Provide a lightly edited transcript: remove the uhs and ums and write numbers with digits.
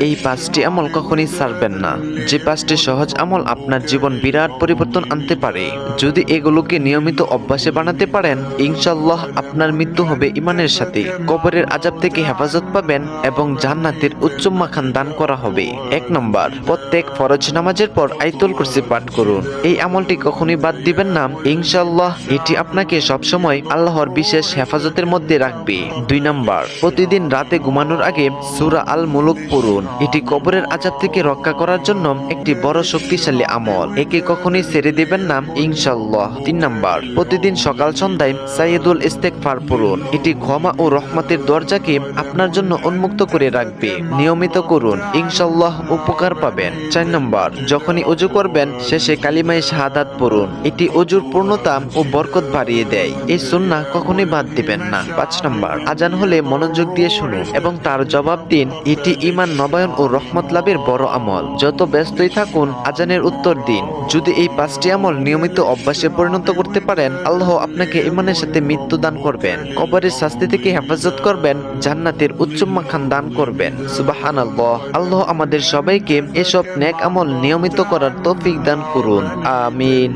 এই 5টি আমল কখনই ছাড়বেন না, যে 5টি সহজ আমল আপনার জীবন বিরাট পরিবর্তন আনতে পারে। যদি এগুলোকে নিয়মিত অভ্যাসে বানাতে পারেন, ইনশাআল্লাহ আপনার মৃত্যু হবে ঈমানের সাথে, কবরের আযাব থেকে হেফাজত পাবেন এবং জান্নাতের উচ্চ মাখান দান করা হবে। 1 নম্বর, প্রত্যেক ফরজ নামাজের পর আয়াতুল কুরসি পাঠ করুন। এই আমলটি কখনোই বাদ দিবেন না, ইনশাআল্লাহ এটি আপনাকে সবসময় আল্লাহর বিশেষ হেফাজতের মধ্যে রাখবে। 2 নম্বর, প্রতিদিন রাতে ঘুমানোর আগে সূরা আল মুলক পড়ুন। এটি কবরের আযাব থেকে রক্ষা করার জন্য একটি বড় শক্তিশালী আমল, একে কখনোই ছেড়ে দিবেন না ইনশাআল্লাহ। 3 নম্বর, প্রতিদিন সকাল সন্ধ্যায় সাইয়্যিদুল ইস্তেগফার পড়ুন। এটি ক্ষমা ও রহমতের দরজাকে আপনার জন্য উন্মুক্ত করে রাখবে। নিয়মিত করুন, ইনশাআল্লাহ উপকার পাবেন। 4 নম্বর, যখনই ওযু করবেন শেষে কালিমায়ে শাহাদাত পড়ুন। এটি ওযুর পূর্ণতা ও বরকত বাড়িয়ে দেয়। এই সুন্নাহ কখনোই বাদ দিবেন না। 5 নম্বর, আজান হলে মনোযোগ দিয়ে শুনুন এবং তার জবাব দিন। এটি ঈমান নবায়ন ও রহমত লাভের বড় আমল। যত ব্যস্তই থাকুন, আজানের উত্তর দিন। যদি এই 5টি আমল নিয়মিত অভ্যাসে পরিণত করতে পারেন, আল্লাহ আপনাকে ঈমানের সাথে মৃত্যু দান করবেন, কবরের শাস্তি থেকে হেফাজত করবেন, জান্নাতের উচ্চ মাখান দান করবেন। সুবহানাল্লাহ। আল্লাহ আমাদের সবাইকে এসব নেক আমল নিয়মিত করার তৌফিক দান করুন। আমিন।